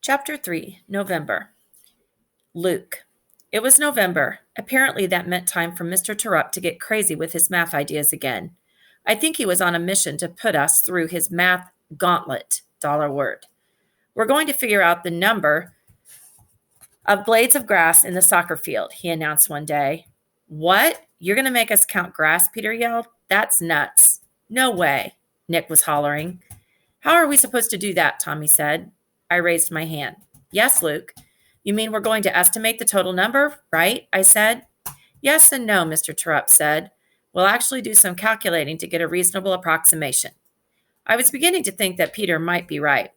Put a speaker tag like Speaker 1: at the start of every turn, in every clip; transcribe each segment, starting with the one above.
Speaker 1: Chapter 3, November. Luke. It was November. Apparently, that meant time for Mr. Terupt to get crazy with his math ideas again. I think he was on a mission to put us through his math gauntlet, dollar word. We're going to figure out the number of blades of grass in the soccer field, he announced one day. What? You're going to make us count grass? Peter yelled. That's nuts. No way, Nick was hollering. How are we supposed to do that? Tommy said. I raised my hand. Yes, Luke. You mean we're going to estimate the total number, right? I said. Yes and no, Mr. Terupt said. We'll actually do some calculating to get a reasonable approximation. I was beginning to think that Peter might be right.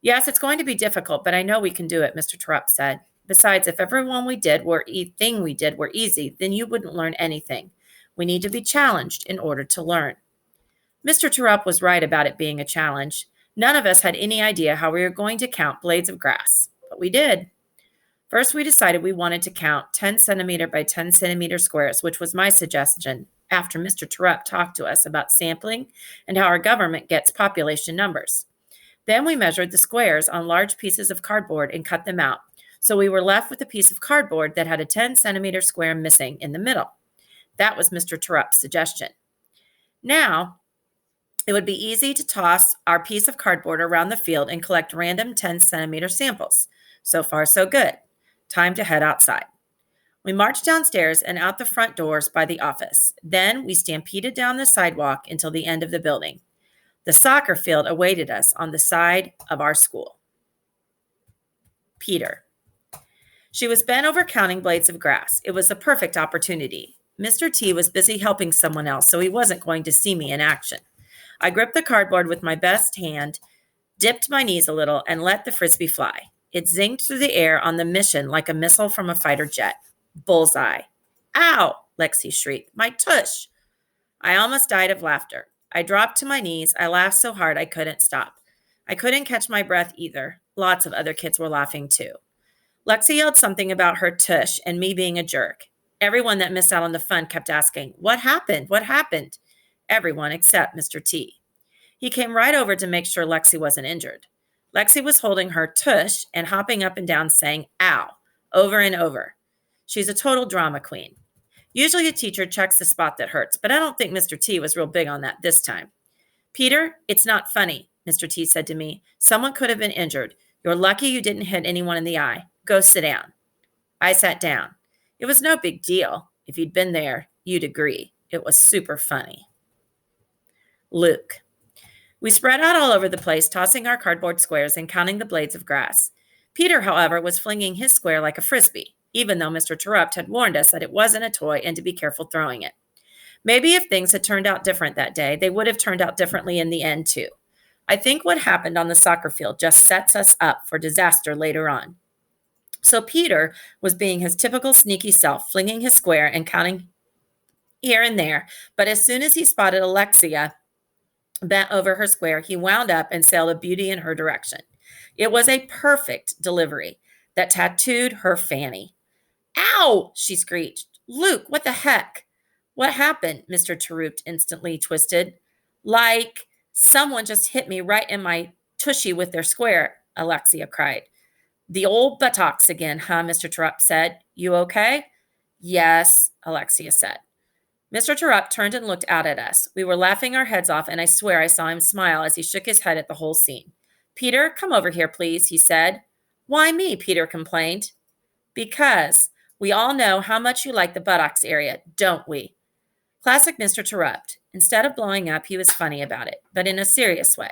Speaker 1: Yes, it's going to be difficult, but I know we can do it, Mr. Terupt said. Besides, if everything we did were easy, then you wouldn't learn anything. We need to be challenged in order to learn. Mr. Terupt was right about it being a challenge. None of us had any idea how we were going to count blades of grass, but we did. First, we decided we wanted to count 10 centimeter by 10 centimeter squares, which was my suggestion after Mr. Terupt talked to us about sampling and how our government gets population numbers. Then we measured the squares on large pieces of cardboard and cut them out. So we were left with a piece of cardboard that had a 10 centimeter square missing in the middle. That was Mr. Terupt's suggestion. Now, it would be easy to toss our piece of cardboard around the field and collect random 10 centimeter samples. So far, so good. Time to head outside. We marched downstairs and out the front doors by the office. Then we stampeded down the sidewalk until the end of the building. The soccer field awaited us on the side of our school. Peter. She was bent over counting blades of grass. It was the perfect opportunity. Mr. T was busy helping someone else, so he wasn't going to see me in action. I gripped the cardboard with my best hand, dipped my knees a little, and let the frisbee fly. It zinged through the air on the mission like a missile from a fighter jet. Bullseye. Ow! Lexi shrieked. My tush! I almost died of laughter. I dropped to my knees. I laughed so hard I couldn't stop. I couldn't catch my breath either. Lots of other kids were laughing too. Lexi yelled something about her tush and me being a jerk. Everyone that missed out on the fun kept asking, What happened? What happened? Everyone except Mr. T. He came right over to make sure Lexi wasn't injured. Lexi was holding her tush and hopping up and down saying, ow, over and over. She's a total drama queen. Usually a teacher checks the spot that hurts, but I don't think Mr. T was real big on that this time. Peter, it's not funny, Mr. T said to me. Someone could have been injured. You're lucky you didn't hit anyone in the eye. Go sit down. I sat down. It was no big deal. If you'd been there, you'd agree. It was super funny. Luke. We spread out all over the place, tossing our cardboard squares and counting the blades of grass. Peter, however, was flinging his square like a frisbee, even though Mr. Terupt had warned us that it wasn't a toy and to be careful throwing it. Maybe if things had turned out different that day, they would have turned out differently in the end, too. I think what happened on the soccer field just sets us up for disaster later on. So Peter was being his typical sneaky self, flinging his square and counting here and there. But as soon as he spotted Alexia bent over her square, he wound up and sailed a beauty in her direction. It was a perfect delivery that tattooed her fanny. Ow! She screeched. Luke, what the heck? What happened? Mr. Terupt instantly twisted. Like someone just hit me right in my tushy with their square, Alexia cried. The old buttocks again, huh? Mr. Terupt said. You okay? Yes, Alexia said. Mr. Terupt turned and looked out at us. We were laughing our heads off, and I swear I saw him smile as he shook his head at the whole scene. Peter, come over here, please, he said. Why me? Peter complained. Because we all know how much you like the buttocks area, don't we? Classic Mr. Terupt. Instead of blowing up, he was funny about it, but in a serious way.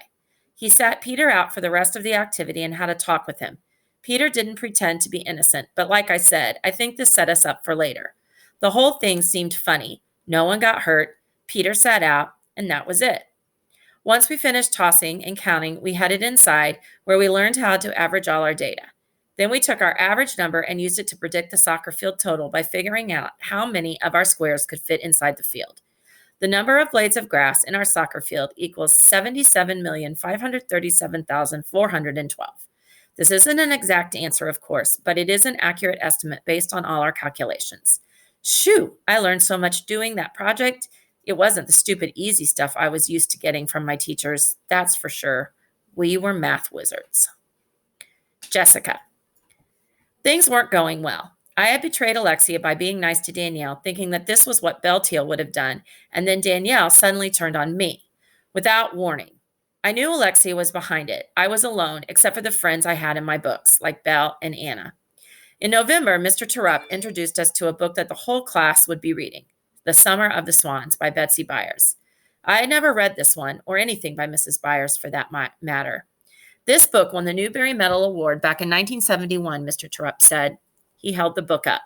Speaker 1: He sat Peter out for the rest of the activity and had a talk with him. Peter didn't pretend to be innocent, but like I said, I think this set us up for later. The whole thing seemed funny. No one got hurt. Peter sat out, and that was it. Once we finished tossing and counting, we headed inside where we learned how to average all our data. Then we took our average number and used it to predict the soccer field total by figuring out how many of our squares could fit inside the field. The number of blades of grass in our soccer field equals 77,537,412. This isn't an exact answer, of course, but it is an accurate estimate based on all our calculations. Shoo, I learned so much doing that project. It wasn't the stupid easy stuff I was used to getting from my teachers, that's for sure. We were math wizards. Jessica. Things weren't going well. I had betrayed Alexia by being nice to Danielle, thinking that this was what Belteal would have done, and then Danielle suddenly turned on me, without warning. I knew Alexia was behind it. I was alone, except for the friends I had in my books, like Belle and Anna. In November, Mr. Terupt introduced us to a book that the whole class would be reading, The Summer of the Swans by Betsy Byers. I had never read this one, or anything by Mrs. Byers for that matter. This book won the Newbery Medal Award back in 1971, Mr. Terupt said. He held the book up.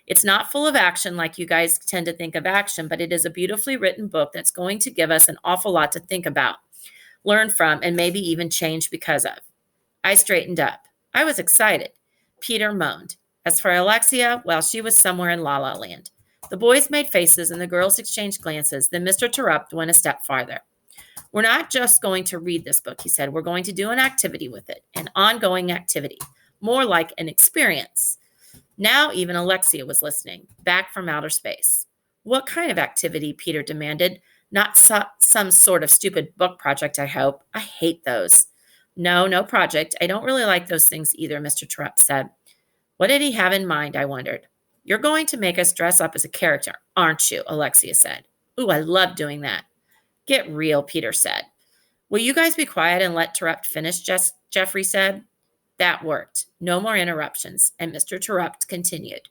Speaker 1: It's not full of action like you guys tend to think of action, but it is a beautifully written book that's going to give us an awful lot to think about, learn from, and maybe even change because of. I straightened up. I was excited. Peter moaned. As for Alexia, well, she was somewhere in La La Land. The boys made faces and the girls exchanged glances. Then Mr. Terupt went a step farther. We're not just going to read this book, he said. We're going to do an activity with it, an ongoing activity, more like an experience. Now even Alexia was listening, back from outer space. What kind of activity? Peter demanded. Not some sort of stupid book project, I hope. I hate those. No project. I don't really like those things either, Mr. Terupt said. What did he have in mind, I wondered. You're going to make us dress up as a character, aren't you? Alexia said. Ooh, I love doing that. Get real, Peter said. Will you guys be quiet and let Terupt finish, Jeffrey said. That worked. No more interruptions, and Mr. Terupt continued.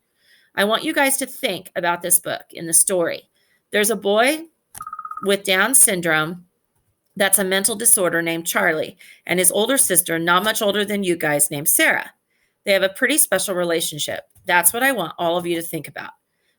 Speaker 1: I want you guys to think about this book in the story. There's a boy with Down syndrome that's a mental disorder named Charlie, and his older sister, not much older than you guys, named Sarah. They have a pretty special relationship. That's what I want all of you to think about.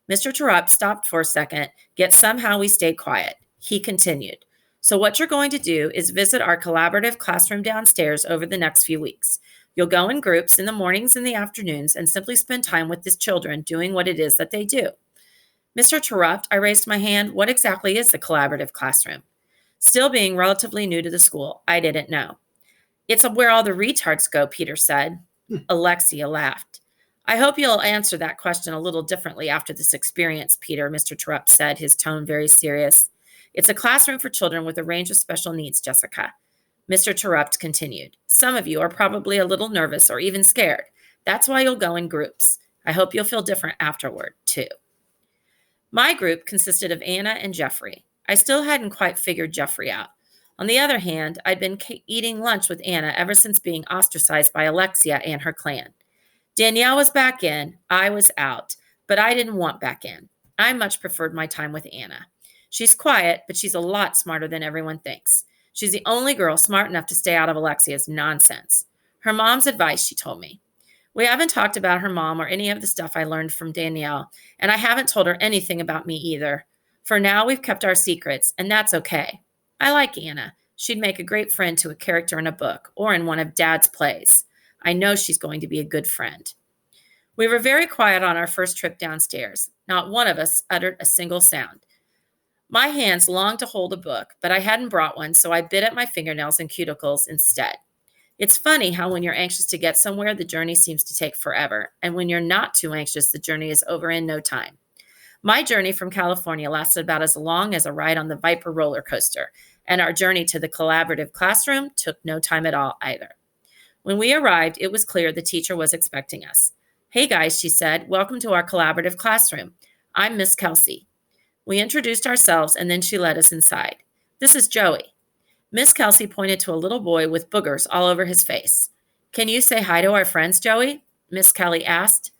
Speaker 1: Mr. Terupt stopped for a second, yet somehow we stayed quiet. He continued. So what you're going to do is visit our collaborative classroom downstairs over the next few weeks. You'll go in groups in the mornings and the afternoons and simply spend time with these children doing what it is that they do. Mr. Terupt, I raised my hand. What exactly is the collaborative classroom? Still being relatively new to the school, I didn't know. It's where all the retards go, Peter said. Alexia laughed. I hope you'll answer that question a little differently after this experience, Peter, Mr. Terupt said, his tone very serious. It's a classroom for children with a range of special needs, Jessica. Mr. Terupt continued. Some of you are probably a little nervous or even scared. That's why you'll go in groups. I hope you'll feel different afterward, too. My group consisted of Anna and Jeffrey. I still hadn't quite figured Jeffrey out. On the other hand, I'd been eating lunch with Anna ever since being ostracized by Alexia and her clan. Danielle was back in, I was out, but I didn't want back in. I much preferred my time with Anna. She's quiet, but she's a lot smarter than everyone thinks. She's the only girl smart enough to stay out of Alexia's nonsense. Her mom's advice, she told me. We haven't talked about her mom or any of the stuff I learned from Danielle, and I haven't told her anything about me either. For now, we've kept our secrets, and that's okay. I like Anna. She'd make a great friend to a character in a book or in one of Dad's plays. I know she's going to be a good friend. We were very quiet on our first trip downstairs. Not one of us uttered a single sound. My hands longed to hold a book, but I hadn't brought one, so I bit at my fingernails and cuticles instead. It's funny how when you're anxious to get somewhere, the journey seems to take forever, and when you're not too anxious, the journey is over in no time. My journey from California lasted about as long as a ride on the Viper roller coaster, and our journey to the collaborative classroom took no time at all either. When we arrived, it was clear the teacher was expecting us. Hey guys, she said, welcome to our collaborative classroom. I'm Miss Kelsey. We introduced ourselves and then she led us inside. This is Joey. Miss Kelsey pointed to a little boy with boogers all over his face. Can you say hi to our friends, Joey? Miss Kelly asked.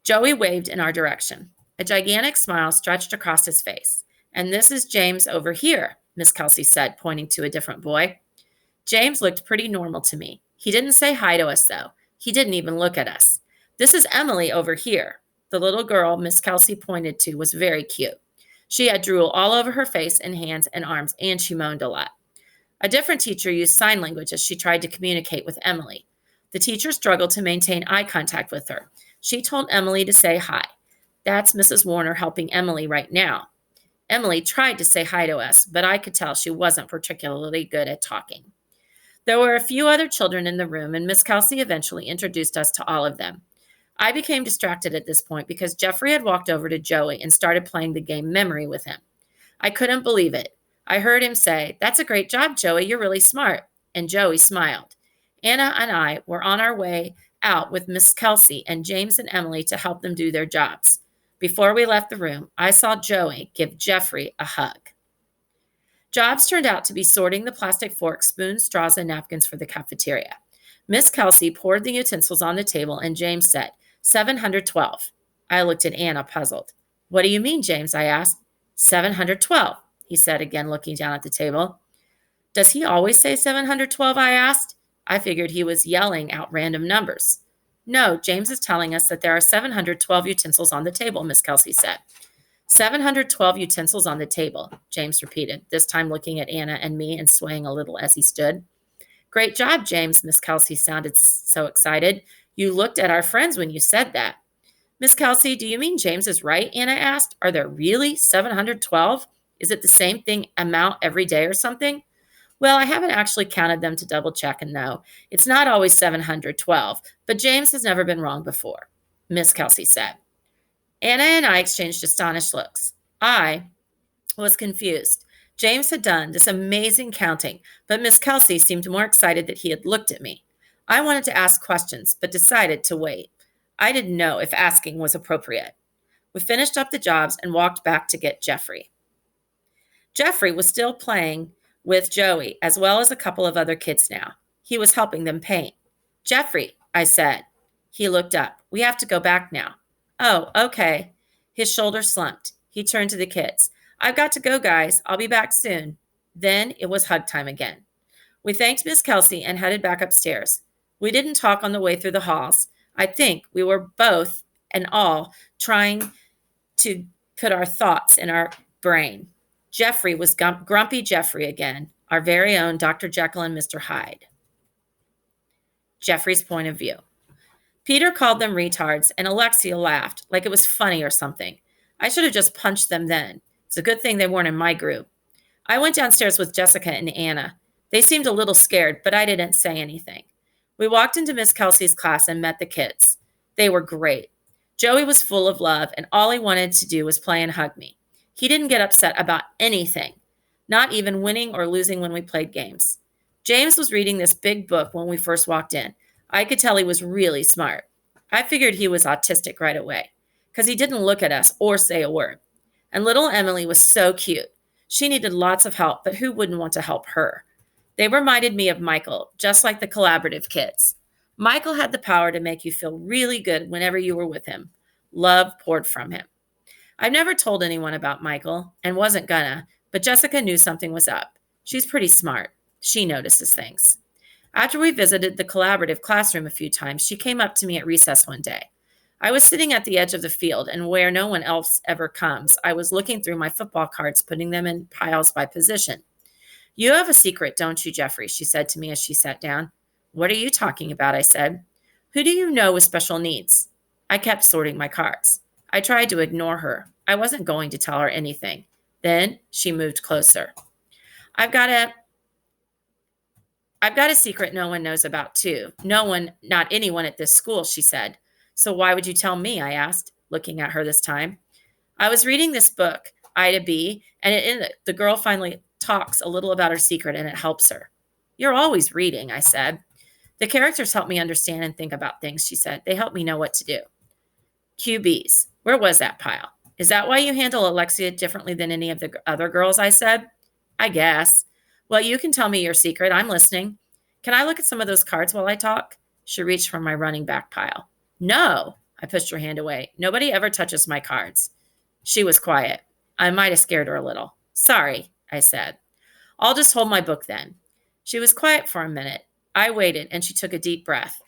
Speaker 1: Joey waved in our direction. A gigantic smile stretched across his face. And this is James over here, Miss Kelsey said, pointing to a different boy. James looked pretty normal to me. He didn't say hi to us, though. He didn't even look at us. This is Emily over here. The little girl Miss Kelsey pointed to was very cute. She had drool all over her face and hands and arms, and she moaned a lot. A different teacher used sign language as she tried to communicate with Emily. The teacher struggled to maintain eye contact with her. She told Emily to say hi. That's Mrs. Warner helping Emily right now. Emily tried to say hi to us, but I could tell she wasn't particularly good at talking. There were a few other children in the room, and Miss Kelsey eventually introduced us to all of them. I became distracted at this point because Jeffrey had walked over to Joey and started playing the game Memory with him. I couldn't believe it. I heard him say, "That's a great job, Joey. You're really smart." And Joey smiled. Anna and I were on our way out with Miss Kelsey and James and Emily to help them do their jobs. Before we left the room, I saw Joey give Jeffrey a hug. Jobs turned out to be sorting the plastic forks, spoons, straws, and napkins for the cafeteria. Miss Kelsey poured the utensils on the table, and James said, 712. I looked at Anna, puzzled. What do you mean, James? I asked. 712, he said again, looking down at the table. Does he always say 712? I asked. I figured he was yelling out random numbers. No, James is telling us that there are 712 utensils on the table, Miss Kelsey said. 712 utensils on the table, James repeated, this time looking at Anna and me and swaying a little as he stood. Great job, James, Miss Kelsey sounded so excited. You looked at our friends when you said that. Miss Kelsey, do you mean James is right? Anna asked. Are there really 712? Is it the same thing amount every day or something? Well, I haven't actually counted them to double check and know. It's not always 712, but James has never been wrong before, Miss Kelsey said. Anna and I exchanged astonished looks. I was confused. James had done this amazing counting, but Miss Kelsey seemed more excited that he had looked at me. I wanted to ask questions, but decided to wait. I didn't know if asking was appropriate. We finished up the jobs and walked back to get Jeffrey. Jeffrey was still playing with Joey, as well as a couple of other kids now. He was helping them paint. Jeffrey, I said. He looked up. We have to go back now. Oh, okay. His shoulders slumped. He turned to the kids. I've got to go, guys. I'll be back soon. Then it was hug time again. We thanked Miss Kelsey and headed back upstairs. We didn't talk on the way through the halls. I think we were both and all trying to put our thoughts in our brain. Jeffrey was grumpy Jeffrey again, our very own Dr. Jekyll and Mr. Hyde. Jeffrey's point of view. Peter called them retards, and Alexia laughed like it was funny or something. I should have just punched them then. It's a good thing they weren't in my group. I went downstairs with Jessica and Anna. They seemed a little scared, but I didn't say anything. We walked into Miss Kelsey's class and met the kids. They were great. Joey was full of love, and all he wanted to do was play and hug me. He didn't get upset about anything, not even winning or losing when we played games. James was reading this big book when we first walked in. I could tell he was really smart. I figured he was autistic right away because he didn't look at us or say a word. And little Emily was so cute. She needed lots of help, but who wouldn't want to help her? They reminded me of Michael, just like the collaborative kids. Michael had the power to make you feel really good whenever you were with him. Love poured from him. I've never told anyone about Michael and wasn't gonna, but Jessica knew something was up. She's pretty smart. She notices things. After we visited the collaborative classroom a few times, she came up to me at recess one day. I was sitting at the edge of the field, and where no one else ever comes, I was looking through my football cards, putting them in piles by position. You have a secret, don't you, Jeffrey? She said to me as she sat down. What are you talking about? I said. Who do you know with special needs? I kept sorting my cards. I tried to ignore her. I wasn't going to tell her anything. Then she moved closer. I've got a secret no one knows about, too. No one, not anyone at this school, she said. So why would you tell me? I asked, looking at her this time. I was reading this book, Ida B., and in it, the girl finally talks a little about her secret, and it helps her. You're always reading, I said. The characters help me understand and think about things, she said. They help me know what to do. QBs. Where was that pile? Is that why you handle Alexia differently than any of the other girls? I said. I guess. Well, you can tell me your secret. I'm listening. Can I look at some of those cards while I talk? She reached for my running back pile. No. I pushed her hand away. Nobody ever touches my cards. She was quiet. I might have scared her a little. Sorry, I said. I'll just hold my book then. She was quiet for a minute. I waited, and she took a deep breath.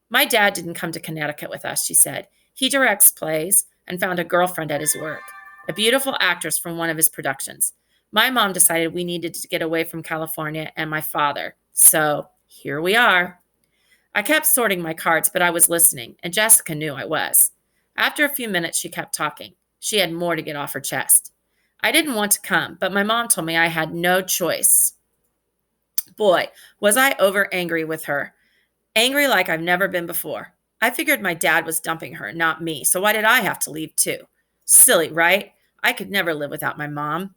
Speaker 1: My dad didn't come to Connecticut with us, she said. He directs plays and found a girlfriend at his work, a beautiful actress from one of his productions. My mom decided we needed to get away from California and my father. So here we are. I kept sorting my cards, but I was listening, and Jessica knew I was. After a few minutes, she kept talking. She had more to get off her chest. I didn't want to come, but my mom told me I had no choice. Boy, was I over angry with her. Angry like I've never been before. I figured my dad was dumping her, not me, so why did I have to leave too? Silly, right? I could never live without my mom.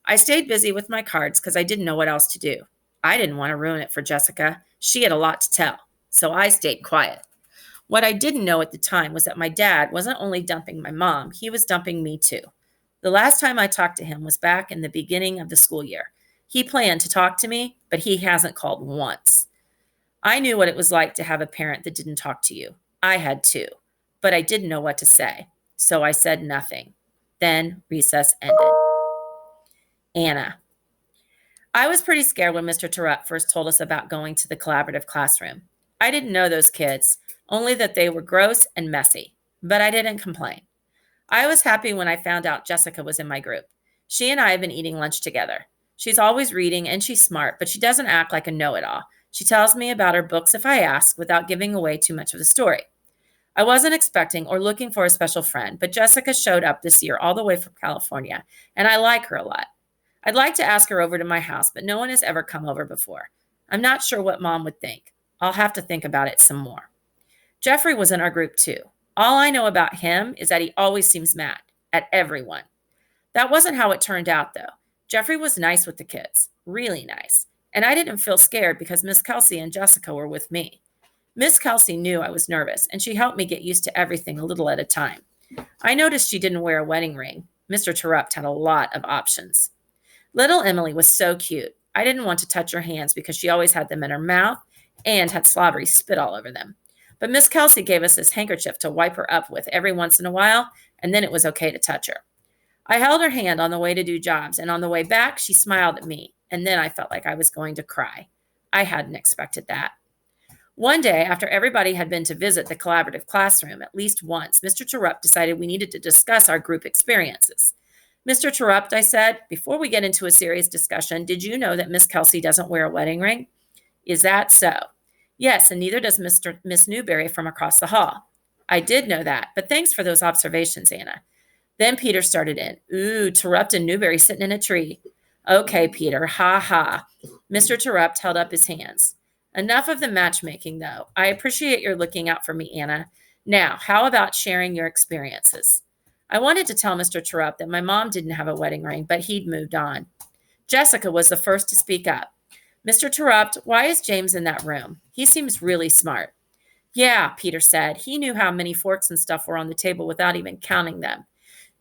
Speaker 1: I stayed busy with my cards because I didn't know what else to do. I didn't want to ruin it for Jessica. She had a lot to tell, so I stayed quiet. What I didn't know at the time was that my dad wasn't only dumping my mom, he was dumping me too. The last time I talked to him was back in the beginning of the school year. He planned to talk to me, but he hasn't called once. I knew what it was like to have a parent that didn't talk to you. I had too, but I didn't know what to say, so I said nothing. Then recess ended. Anna. I was pretty scared when Mr. Terupt first told us about going to the collaborative classroom. I didn't know those kids, only that they were gross and messy, but I didn't complain. I was happy when I found out Jessica was in my group. She and I have been eating lunch together. She's always reading and she's smart, but she doesn't act like a know-it-all. She tells me about her books if I ask without giving away too much of the story. I wasn't expecting or looking for a special friend, but Jessica showed up this year all the way from California, and I like her a lot. I'd like to ask her over to my house, but no one has ever come over before. I'm not sure what Mom would think. I'll have to think about it some more. Jeffrey was in our group too. All I know about him is that he always seems mad at everyone. That wasn't how it turned out, though. Jeffrey was nice with the kids, really nice. And I didn't feel scared because Miss Kelsey and Jessica were with me. Miss Kelsey knew I was nervous, and she helped me get used to everything a little at a time. I noticed she didn't wear a wedding ring. Mr. Terupt had a lot of options. Little Emily was so cute. I didn't want to touch her hands because she always had them in her mouth and had slobbery spit all over them. But Miss Kelsey gave us this handkerchief to wipe her up with every once in a while, and then it was okay to touch her. I held her hand on the way to do jobs, and on the way back, she smiled at me, and then I felt like I was going to cry. I hadn't expected that. One day, after everybody had been to visit the collaborative classroom at least once, Mr. Terupt decided we needed to discuss our group experiences. Mr. Terupt, I said, before we get into a serious discussion, did you know that Miss Kelsey doesn't wear a wedding ring? Is that so? Yes, and neither does Miss Newberry from across the hall. I did know that, but thanks for those observations, Anna. Then Peter started in. Ooh, Terupt and Newberry sitting in a tree. Okay, Peter, ha ha. Mr. Terupt held up his hands. Enough of the matchmaking, though. I appreciate your looking out for me, Anna. Now, how about sharing your experiences? I wanted to tell Mr. Terupt that my mom didn't have a wedding ring, but he'd moved on. Jessica was the first to speak up. Mr. Terupt, why is James in that room? He seems really smart. Yeah, Peter said. He knew how many forks and stuff were on the table without even counting them.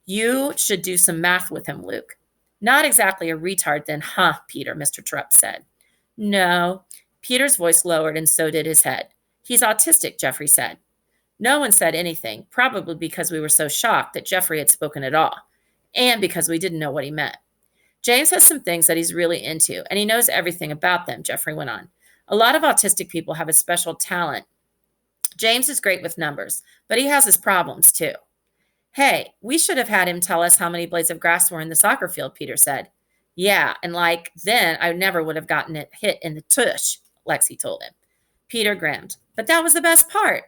Speaker 1: You should do some math with him, Luke. Not exactly a retard then, huh, Peter, Mr. Terupt said. No. Peter's voice lowered and so did his head. He's autistic, Jeffrey said. No one said anything, probably because we were so shocked that Jeffrey had spoken at all, and because we didn't know what he meant. James has some things that he's really into, and he knows everything about them, Jeffrey went on. A lot of autistic people have a special talent. James is great with numbers, but he has his problems too. Hey, we should have had him tell us how many blades of grass were in the soccer field, Peter said. Yeah, and then I never would have gotten it hit in the tush, Lexi told him. Peter grinned. But that was the best part.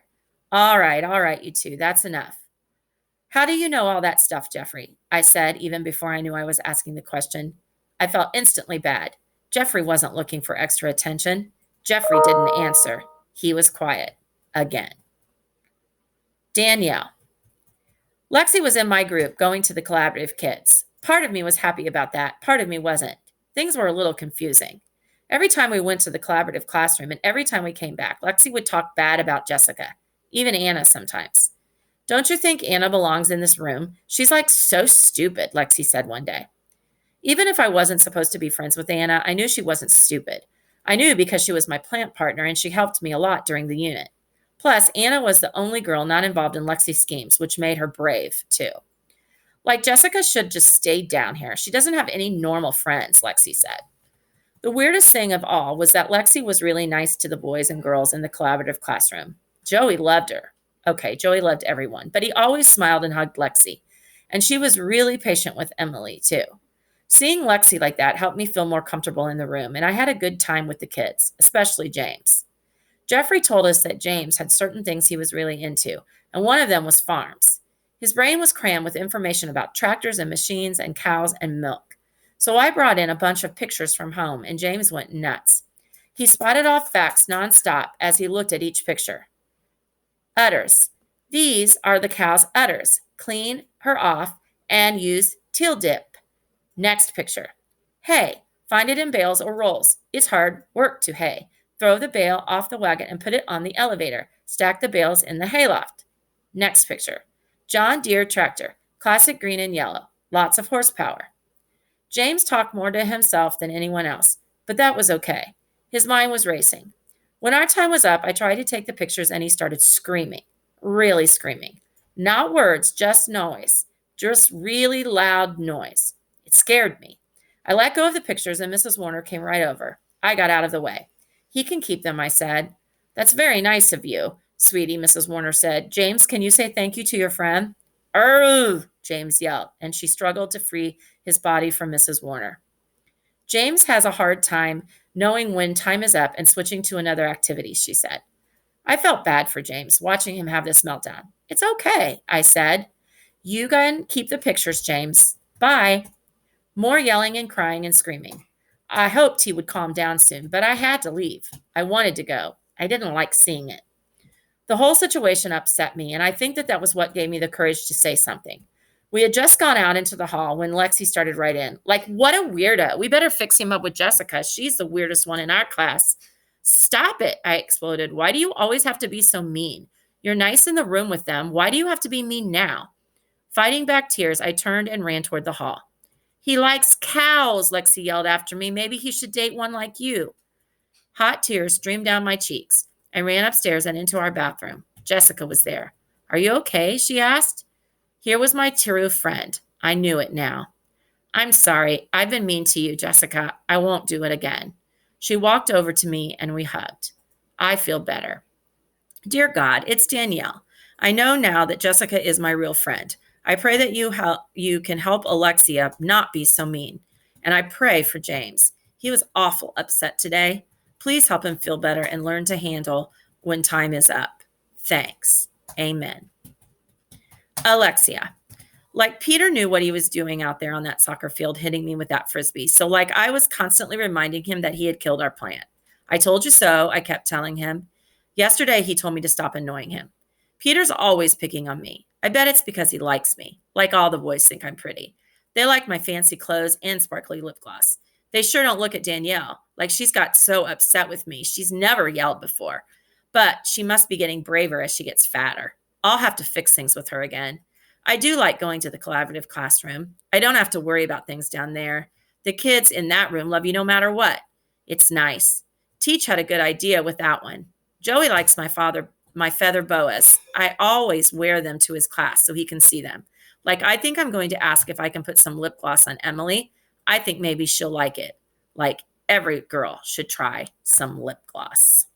Speaker 1: All right, you two. That's enough. How do you know all that stuff, Jeffrey? I said, even before I knew I was asking the question. I felt instantly bad. Jeffrey wasn't looking for extra attention. Jeffrey didn't answer. He was quiet. Again. Danielle. Lexi was in my group going to the collaborative kids. Part of me was happy about that. Part of me wasn't. Things were a little confusing. Every time we went to the collaborative classroom and every time we came back, Lexi would talk bad about Jessica, even Anna sometimes. Don't you think Anna belongs in this room? She's like so stupid, Lexi said one day. Even if I wasn't supposed to be friends with Anna, I knew she wasn't stupid. I knew because she was my plant partner and she helped me a lot during the unit. Plus, Anna was the only girl not involved in Lexi's schemes, which made her brave, too. Like, Jessica should just stay down here. She doesn't have any normal friends, Lexi said. The weirdest thing of all was that Lexi was really nice to the boys and girls in the collaborative classroom. Joey loved her. Okay, Joey loved everyone, but he always smiled and hugged Lexi. And she was really patient with Emily, too. Seeing Lexi like that helped me feel more comfortable in the room, and I had a good time with the kids, especially James. Jeffrey told us that James had certain things he was really into, and one of them was farms. His brain was crammed with information about tractors and machines and cows and milk. So I brought in a bunch of pictures from home, and James went nuts. He spotted off facts nonstop as he looked at each picture. Udders. These are the cow's udders. Clean her off and use teal dip. Next picture. Hey, Find it in bales or rolls. It's hard work to hay. Throw the bale off the wagon and put it on the elevator. Stack the bales in the hayloft. Next picture. John Deere tractor. Classic green and yellow. Lots of horsepower. James talked more to himself than anyone else, but that was okay. His mind was racing. When our time was up, I tried to take the pictures and he started screaming, really screaming. Not words, just noise, just really loud noise. It scared me. I let go of the pictures and Mrs. Warner came right over. I got out of the way. He can keep them, I said. That's very nice of you, sweetie, Mrs. Warner said. James, can you say thank you to your friend? James yelled, and she struggled to free his body from Mrs. Warner. James has a hard time knowing when time is up and switching to another activity, she said. I felt bad for James, watching him have this meltdown. It's okay, I said. You can keep the pictures, James. Bye. More yelling and crying and screaming. I hoped he would calm down soon, but I had to leave. I wanted to go. I didn't like seeing it. The whole situation upset me, and I think that was what gave me the courage to say something. We had just gone out into the hall when Lexi started right in. Like, what a weirdo. We better fix him up with Jessica. She's the weirdest one in our class. Stop it, I exploded. Why do you always have to be so mean? You're nice in the room with them. Why do you have to be mean now? Fighting back tears, I turned and ran toward the hall. He likes cows, Lexi yelled after me. Maybe he should date one like you. Hot tears streamed down my cheeks. I ran upstairs and into our bathroom. Jessica was there. Are you okay? She asked. Here was my Terupt friend. I knew it now. I'm sorry. I've been mean to you, Jessica. I won't do it again. She walked over to me and we hugged. I feel better. Dear God, it's Danielle. I know now that Jessica is my real friend. I pray that you can help Alexia not be so mean. And I pray for James. He was awful upset today. Please help him feel better and learn to handle when time is up. Thanks. Amen. Alexia. Like Peter knew what he was doing out there on that soccer field, hitting me with that frisbee. So like I was constantly reminding him that he had killed our plant. I told you so, I kept telling him. Yesterday, he told me to stop annoying him. Peter's always picking on me. I bet it's because he likes me. Like all the boys think I'm pretty. They like my fancy clothes and sparkly lip gloss. They sure don't look at Danielle. Like she's got so upset with me. She's never yelled before. But she must be getting braver as she gets fatter. I'll have to fix things with her again. I do like going to the collaborative classroom. I don't have to worry about things down there. The kids in that room love you no matter what. It's nice. Teach had a good idea with that one. Joey likes my feather boas. I always wear them to his class so he can see them. Like, I think I'm going to ask if I can put some lip gloss on Emily. I think maybe she'll like it. Like, every girl should try some lip gloss.